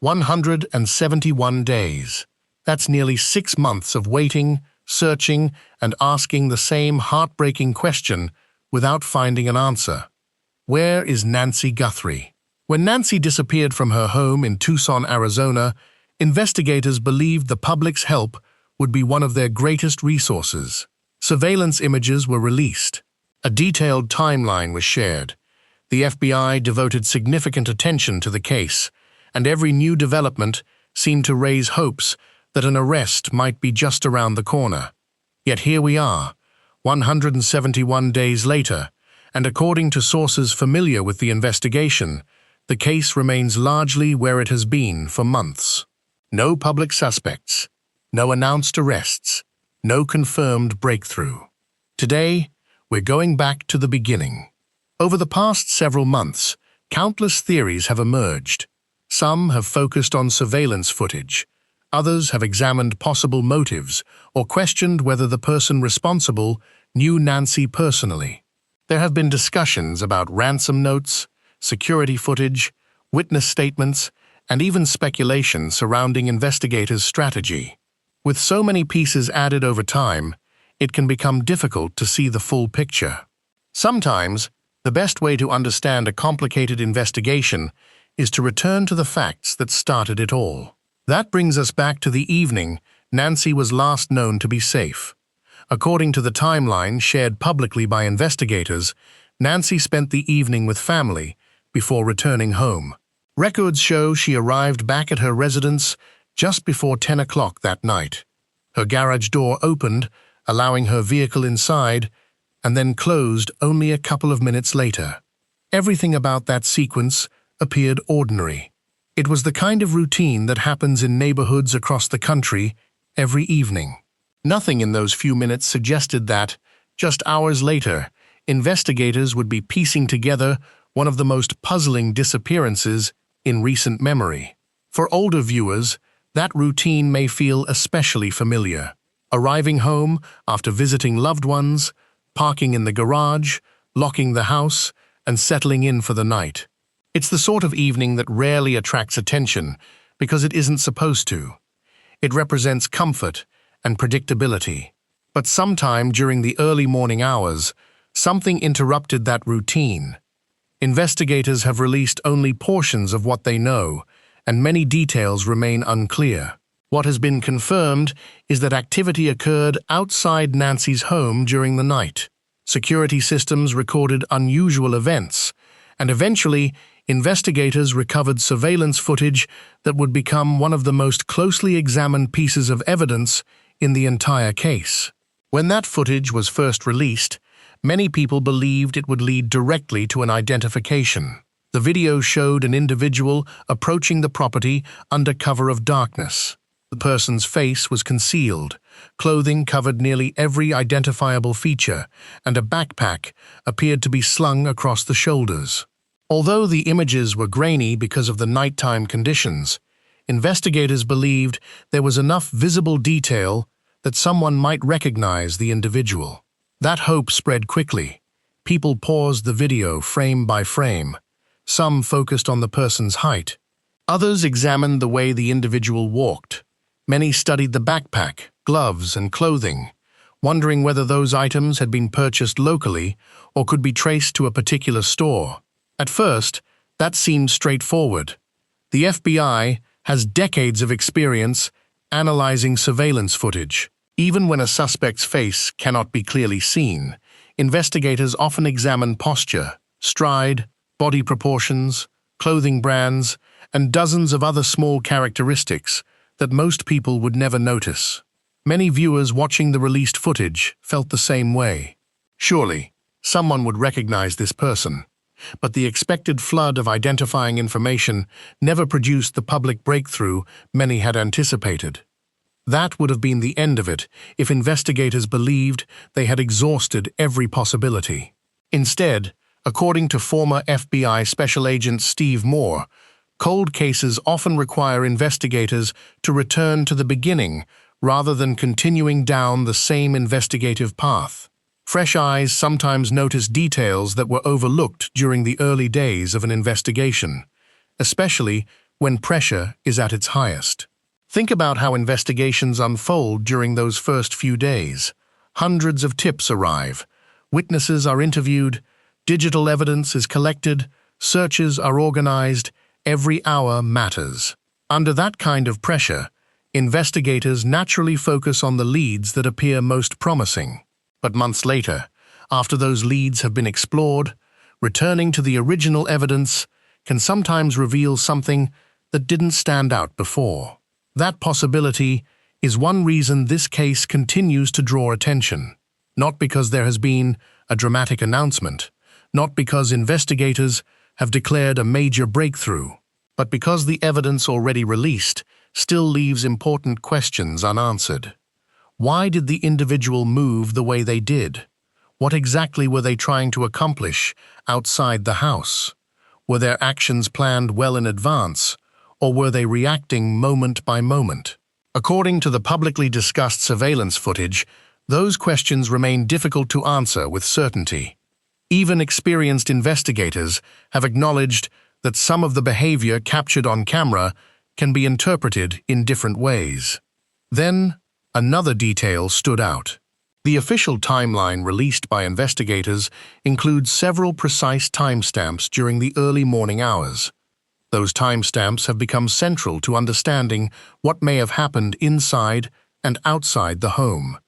171 days. That's nearly 6 months of waiting, searching, and asking the same heartbreaking question without finding an answer. Where is Nancy Guthrie? When Nancy disappeared from her home in Tucson, Arizona, investigators believed the public's help would be one of their greatest resources. Surveillance images were released. A detailed timeline was shared. The FBI devoted significant attention to the case, and every new development seemed to raise hopes that an arrest might be just around the corner. Yet here we are, 171 days later, and according to sources familiar with the investigation, the case remains largely where it has been for months. No public suspects, no announced arrests, no confirmed breakthrough. Today, we're going back to the beginning. Over the past several months, countless theories have emerged. Some have focused on surveillance footage. Others have examined possible motives or questioned whether the person responsible knew Nancy personally. There have been discussions about ransom notes, security footage, witness statements, and even speculation surrounding investigators' strategy. With so many pieces added over time, it can become difficult to see the full picture. Sometimes, the best way to understand a complicated investigation is to return to the facts that started it all. That brings us back to the evening Nancy was last known to be safe. According to the timeline shared publicly by investigators, Nancy spent the evening with family before returning home. Records show she arrived back at her residence just before 10 o'clock that night. Her garage door opened, allowing her vehicle inside, and then closed only a couple of minutes later. Everything about that sequence appeared ordinary. It was the kind of routine that happens in neighborhoods across the country every evening. Nothing in those few minutes suggested that, just hours later, investigators would be piecing together one of the most puzzling disappearances in recent memory. For older viewers, that routine may feel especially familiar. Arriving home after visiting loved ones, parking in the garage, locking the house, and settling in for the night. It's the sort of evening that rarely attracts attention because it isn't supposed to. It represents comfort and predictability. But sometime during the early morning hours, something interrupted that routine. Investigators have released only portions of what they know, and many details remain unclear. What has been confirmed is that activity occurred outside Nancy's home during the night. Security systems recorded unusual events, and eventually, investigators recovered surveillance footage that would become one of the most closely examined pieces of evidence in the entire case. When that footage was first released, many people believed it would lead directly to an identification. The video showed an individual approaching the property under cover of darkness. The person's face was concealed, clothing covered nearly every identifiable feature, and a backpack appeared to be slung across the shoulders. Although the images were grainy because of the nighttime conditions, investigators believed there was enough visible detail that someone might recognize the individual. That hope spread quickly. People paused the video frame by frame. Some focused on the person's height. Others examined the way the individual walked. Many studied the backpack, gloves, and clothing, wondering whether those items had been purchased locally or could be traced to a particular store. At first, that seemed straightforward. The FBI has decades of experience analyzing surveillance footage. Even when a suspect's face cannot be clearly seen, investigators often examine posture, stride, body proportions, clothing brands, and dozens of other small characteristics that most people would never notice. Many viewers watching the released footage felt the same way. Surely, someone would recognize this person. But the expected flood of identifying information never produced the public breakthrough many had anticipated. That would have been the end of it if investigators believed they had exhausted every possibility. Instead, according to former FBI Special Agent Steve Moore, cold cases often require investigators to return to the beginning rather than continuing down the same investigative path. Fresh eyes sometimes notice details that were overlooked during the early days of an investigation, especially when pressure is at its highest. Think about how investigations unfold during those first few days. Hundreds of tips arrive, witnesses are interviewed, digital evidence is collected, searches are organized, every hour matters. Under that kind of pressure, investigators naturally focus on the leads that appear most promising. But months later, after those leads have been explored, returning to the original evidence can sometimes reveal something that didn't stand out before. That possibility is one reason this case continues to draw attention. Not because there has been a dramatic announcement, not because investigators have declared a major breakthrough, but because the evidence already released still leaves important questions unanswered. Why did the individual move the way they did? What exactly were they trying to accomplish outside the house? Were their actions planned well in advance, or were they reacting moment by moment? According to the publicly discussed surveillance footage, those questions remain difficult to answer with certainty. Even experienced investigators have acknowledged that some of the behavior captured on camera can be interpreted in different ways. Then, another detail stood out. The official timeline released by investigators includes several precise timestamps during the early morning hours. Those timestamps have become central to understanding what may have happened inside and outside the home.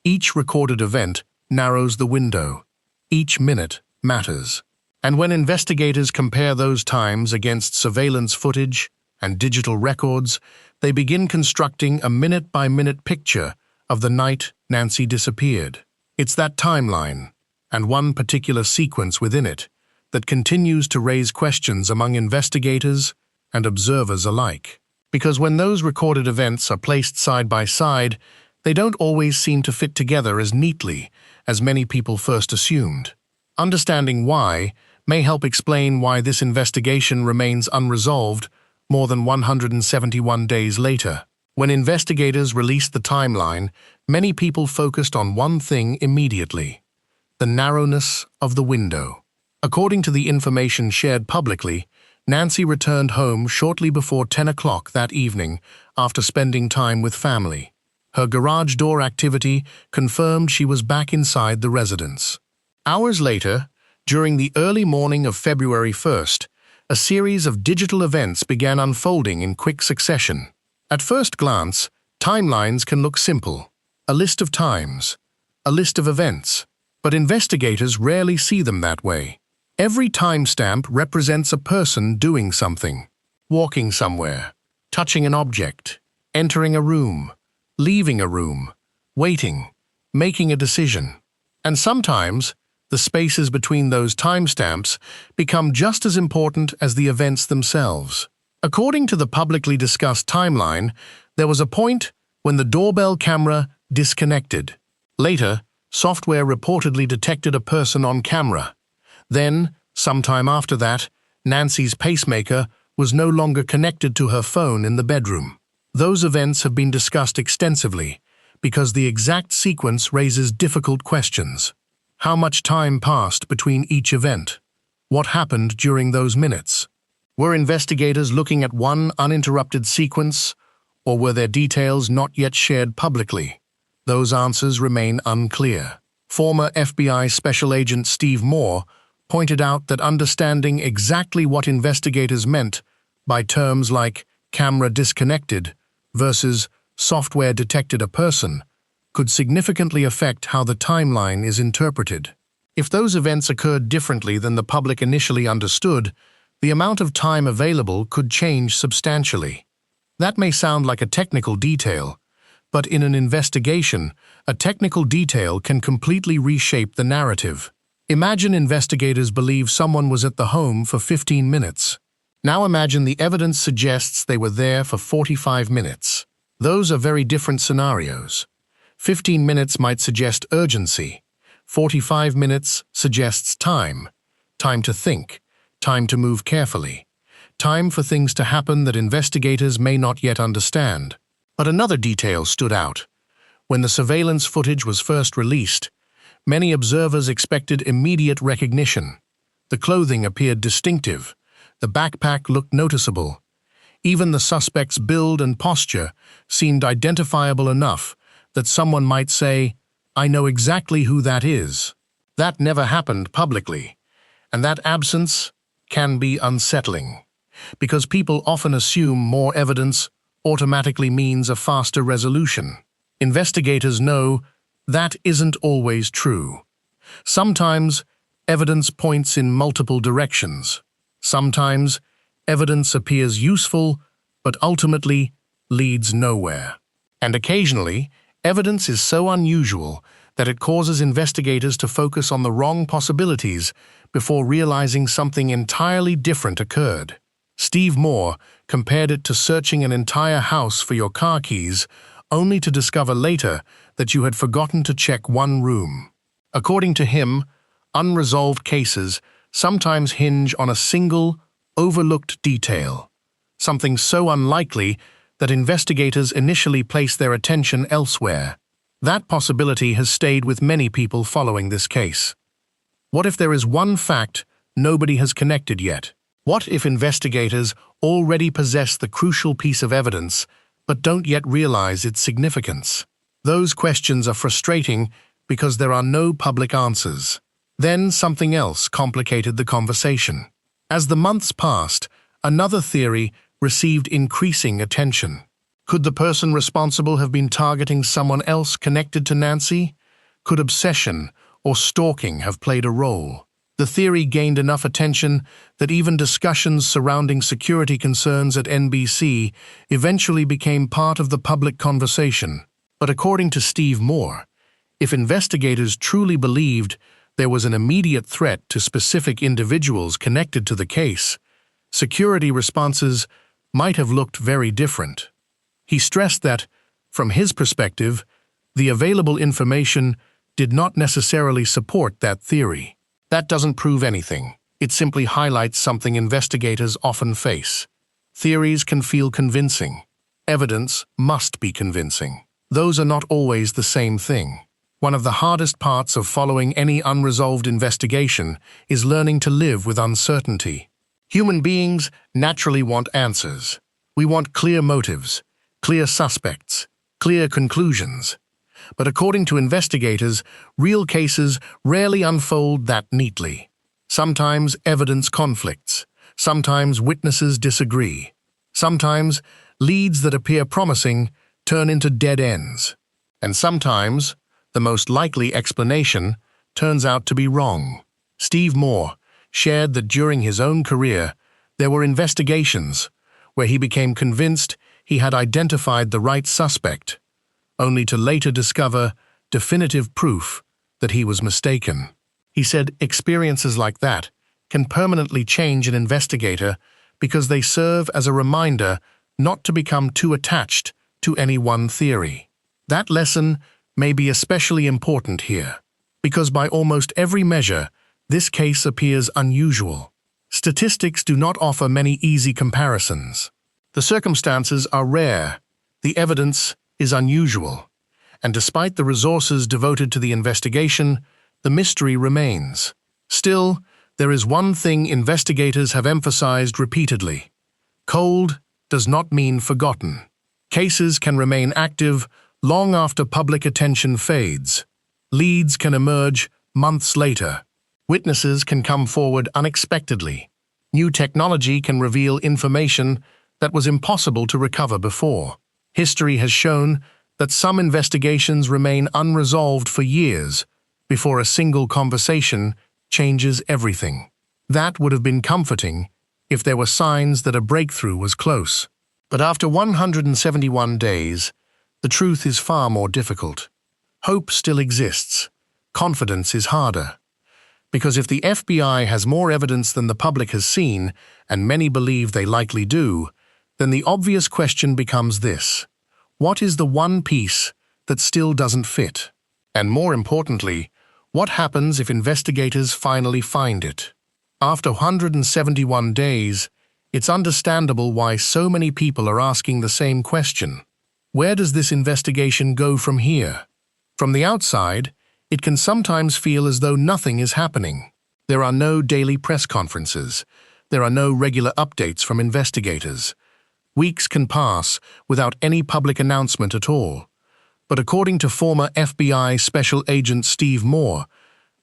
Each recorded event narrows the window. Each minute matters. And when investigators compare those times against surveillance footage and digital records, they begin constructing a minute-by-minute picture of the night Nancy disappeared. It's that timeline, and one particular sequence within it, that continues to raise questions among investigators and observers alike. Because when those recorded events are placed side by side, they don't always seem to fit together as neatly as many people first assumed. Understanding why may help explain why this investigation remains unresolved more than 171 days later. When investigators released the timeline, many people focused on one thing immediately: the narrowness of the window. According to the information shared publicly, Nancy returned home shortly before 10 o'clock that evening after spending time with family. Her garage door activity confirmed she was back inside the residence. Hours later, during the early morning of February 1st, a series of digital events began unfolding in quick succession. At first glance, timelines can look simple: a list of times, a list of events, but investigators rarely see them that way. Every timestamp represents a person doing something: walking somewhere, touching an object, entering a room, leaving a room, waiting, making a decision. And sometimes, the spaces between those timestamps become just as important as the events themselves. According to the publicly discussed timeline, there was a point when the doorbell camera disconnected. Later, software reportedly detected a person on camera. Then, sometime after that, Nancy's pacemaker was no longer connected to her phone in the bedroom. Those events have been discussed extensively because the exact sequence raises difficult questions. How much time passed between each event? What happened during those minutes? Were investigators looking at one uninterrupted sequence, or were there details not yet shared publicly? Those answers remain unclear. Former FBI Special Agent Steve Moore pointed out that understanding exactly what investigators meant by terms like camera disconnected versus software detected a person could significantly affect how the timeline is interpreted. If those events occurred differently than the public initially understood, the amount of time available could change substantially. That may sound like a technical detail, but in an investigation, a technical detail can completely reshape the narrative. Imagine investigators believe someone was at the home for 15 minutes. Now imagine the evidence suggests they were there for 45 minutes. Those are very different scenarios. 15 minutes might suggest urgency. 45 minutes suggests time. Time to think. Time to move carefully. Time for things to happen that investigators may not yet understand. But another detail stood out. When the surveillance footage was first released, many observers expected immediate recognition. The clothing appeared distinctive. The backpack looked noticeable. Even the suspect's build and posture seemed identifiable enough that someone might say, "I know exactly who that is." That never happened publicly, and that absence can be unsettling, because people often assume more evidence automatically means a faster resolution. Investigators know that isn't always true. Sometimes evidence points in multiple directions. Sometimes evidence appears useful, but ultimately leads nowhere. And occasionally, evidence is so unusual that it causes investigators to focus on the wrong possibilities before realizing something entirely different occurred. Steve Moore compared it to searching an entire house for your car keys, only to discover later that you had forgotten to check one room. According to him, unresolved cases sometimes hinge on a single, overlooked detail, something so unlikely that investigators initially place their attention elsewhere. That possibility has stayed with many people following this case. What if there is one fact nobody has connected yet? What if investigators already possess the crucial piece of evidence but don't yet realize its significance? Those questions are frustrating because there are no public answers. Then something else complicated the conversation. As the months passed, another theory received increasing attention. Could the person responsible have been targeting someone else connected to Nancy? Could obsession or stalking have played a role? The theory gained enough attention that even discussions surrounding security concerns at NBC eventually became part of the public conversation. But according to Steve Moore, if investigators truly believed there was an immediate threat to specific individuals connected to the case, security responses might have looked very different. He stressed that, from his perspective, the available information did not necessarily support that theory. That doesn't prove anything. It simply highlights something investigators often face. Theories can feel convincing. Evidence must be convincing. Those are not always the same thing. One of the hardest parts of following any unresolved investigation is learning to live with uncertainty. Human beings naturally want answers. We want clear motives, clear suspects, clear conclusions. But according to investigators, real cases rarely unfold that neatly. Sometimes evidence conflicts. Sometimes witnesses disagree. Sometimes leads that appear promising turn into dead ends. And sometimes the most likely explanation turns out to be wrong. Steve Moore shared that during his own career, there were investigations where he became convinced he had identified the right suspect, only to later discover definitive proof that he was mistaken. He said experiences like that can permanently change an investigator because they serve as a reminder not to become too attached to any one theory. That lesson may be especially important here, because by almost every measure, this case appears unusual. Statistics do not offer many easy comparisons. The circumstances are rare, the evidence is unusual, and despite the resources devoted to the investigation, the mystery remains. Still, there is one thing investigators have emphasized repeatedly. Cold does not mean forgotten. Cases can remain active long after public attention fades. Leads can emerge months later. Witnesses can come forward unexpectedly. New technology can reveal information that was impossible to recover before. History has shown that some investigations remain unresolved for years before a single conversation changes everything. That would have been comforting if there were signs that a breakthrough was close. But after 171 days, the truth is far more difficult. Hope still exists. Confidence is harder. Because if the FBI has more evidence than the public has seen, and many believe they likely do, then the obvious question becomes this: what is the one piece that still doesn't fit? And more importantly, what happens if investigators finally find it? After 171 days, it's understandable why so many people are asking the same question. Where does this investigation go from here? From the outside, it can sometimes feel as though nothing is happening. There are no daily press conferences. There are no regular updates from investigators. Weeks can pass without any public announcement at all. But according to former FBI Special Agent Steve Moore,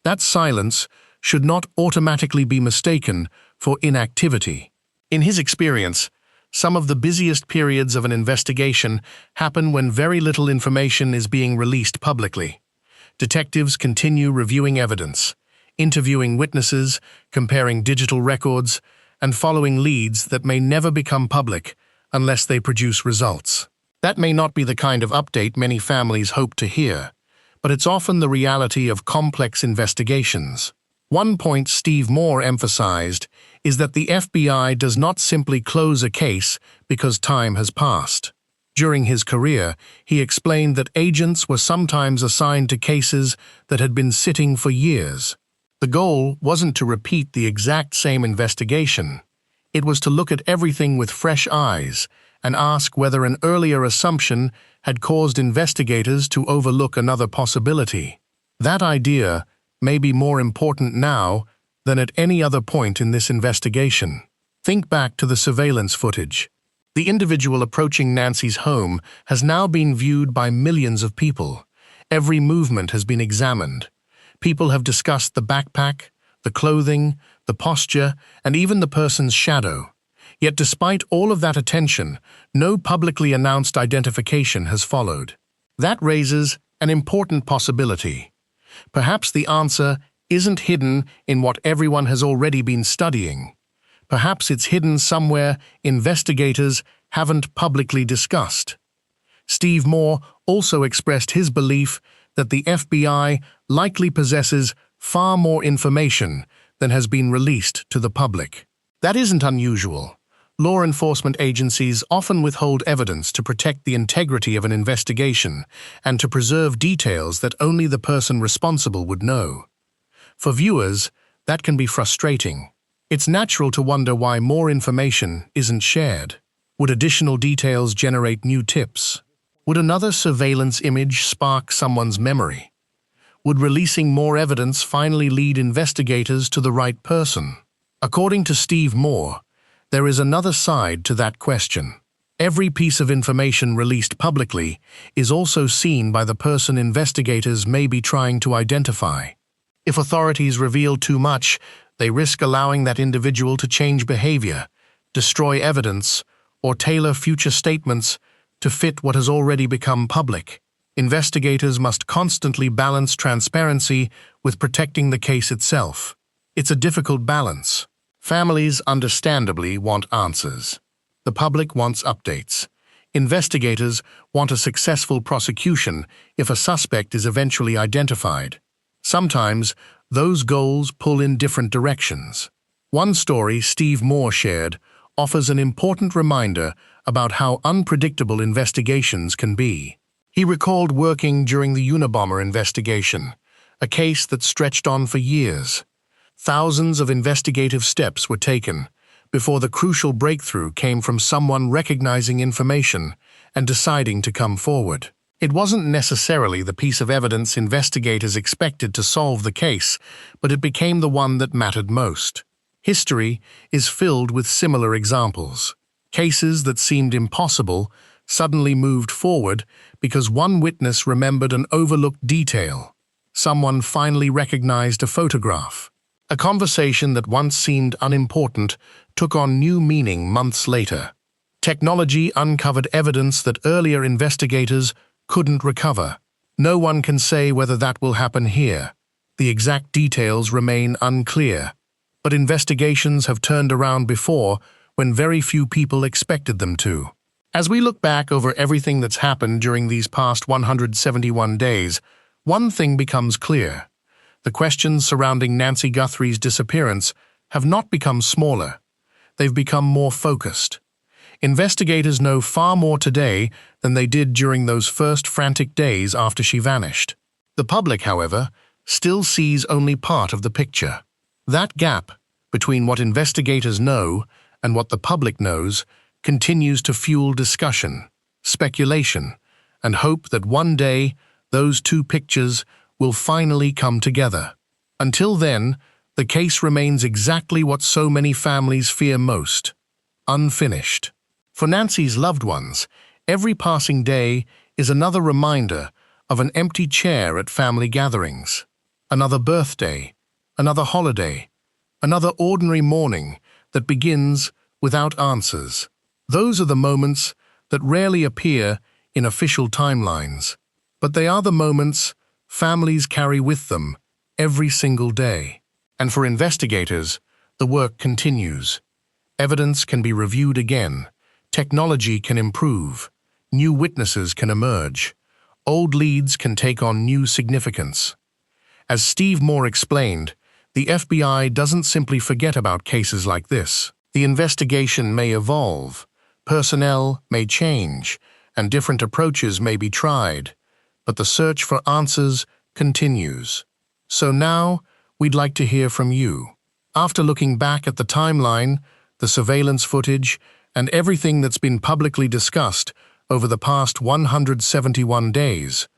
that silence should not automatically be mistaken for inactivity. In his experience, some of the busiest periods of an investigation happen when very little information is being released publicly. Detectives continue reviewing evidence, interviewing witnesses, comparing digital records, and following leads that may never become public unless they produce results. That may not be the kind of update many families hope to hear, but it's often the reality of complex investigations. One point Steve Moore emphasized is that the FBI does not simply close a case because time has passed. During his career, he explained that agents were sometimes assigned to cases that had been sitting for years. The goal wasn't to repeat the exact same investigation. It was to look at everything with fresh eyes and ask whether an earlier assumption had caused investigators to overlook another possibility. That idea may be more important now than at any other point in this investigation. Think back to the surveillance footage. The individual approaching Nancy's home has now been viewed by millions of people. Every movement has been examined. People have discussed the backpack, the clothing, the posture, and even the person's shadow. Yet despite all of that attention, no publicly announced identification has followed. That raises an important possibility. Perhaps the answer isn't hidden in what everyone has already been studying. Perhaps it's hidden somewhere investigators haven't publicly discussed. Steve Moore also expressed his belief that the FBI likely possesses far more information than has been released to the public. That isn't unusual. Law enforcement agencies often withhold evidence to protect the integrity of an investigation and to preserve details that only the person responsible would know. For viewers, that can be frustrating. It's natural to wonder why more information isn't shared. Would additional details generate new tips? Would another surveillance image spark someone's memory? Would releasing more evidence finally lead investigators to the right person? According to Steve Moore, there is another side to that question. Every piece of information released publicly is also seen by the person investigators may be trying to identify. If authorities reveal too much, they risk allowing that individual to change behavior, destroy evidence, or tailor future statements to fit what has already become public. Investigators must constantly balance transparency with protecting the case itself. It's a difficult balance. Families understandably want answers. The public wants updates. Investigators want a successful prosecution if a suspect is eventually identified. Sometimes, those goals pull in different directions. One story Steve Moore shared offers an important reminder about how unpredictable investigations can be. He recalled working during the Unabomber investigation, a case that stretched on for years. Thousands of investigative steps were taken before the crucial breakthrough came from someone recognizing information and deciding to come forward. It wasn't necessarily the piece of evidence investigators expected to solve the case, but it became the one that mattered most. History is filled with similar examples. Cases that seemed impossible suddenly moved forward because one witness remembered an overlooked detail. Someone finally recognized a photograph. A conversation that once seemed unimportant took on new meaning months later. Technology uncovered evidence that earlier investigators couldn't recover. No one can say whether that will happen here. The exact details remain unclear. But investigations have turned around before when very few people expected them to. As we look back over everything that's happened during these past 171 days, one thing becomes clear. The questions surrounding Nancy Guthrie's disappearance have not become smaller. They've become more focused. Investigators know far more today than they did during those first frantic days after she vanished. The public, however, still sees only part of the picture. That gap between what investigators know and what the public knows continues to fuel discussion, speculation, and hope that one day those two pictures will finally come together. Until then, the case remains exactly what so many families fear most: unfinished. For Nancy's loved ones, every passing day is another reminder of an empty chair at family gatherings, another birthday, another holiday, another ordinary morning that begins without answers. Those are the moments that rarely appear in official timelines, but they are the moments families carry with them every single day. And for investigators, the work continues. Evidence can be reviewed again, technology can improve, new witnesses can emerge, old leads can take on new significance. As Steve Moore explained, the FBI doesn't simply forget about cases like this. The investigation may evolve, personnel may change, and different approaches may be tried, but the search for answers continues. So now, we'd like to hear from you. After looking back at the timeline, the surveillance footage, and everything that's been publicly discussed over the past 171 days,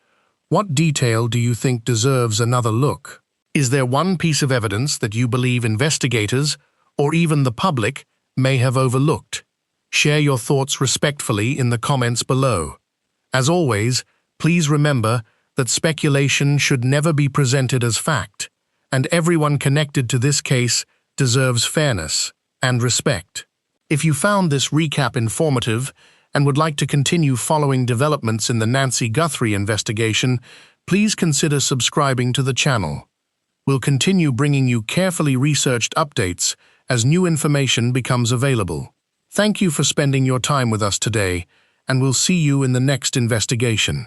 what detail do you think deserves another look? Is there one piece of evidence that you believe investigators, or even the public, may have overlooked? Share your thoughts respectfully in the comments below. As always, please remember that speculation should never be presented as fact, and everyone connected to this case deserves fairness and respect. If you found this recap informative and would like to continue following developments in the Nancy Guthrie investigation, please consider subscribing to the channel. We'll continue bringing you carefully researched updates as new information becomes available. Thank you for spending your time with us today, and we'll see you in the next investigation.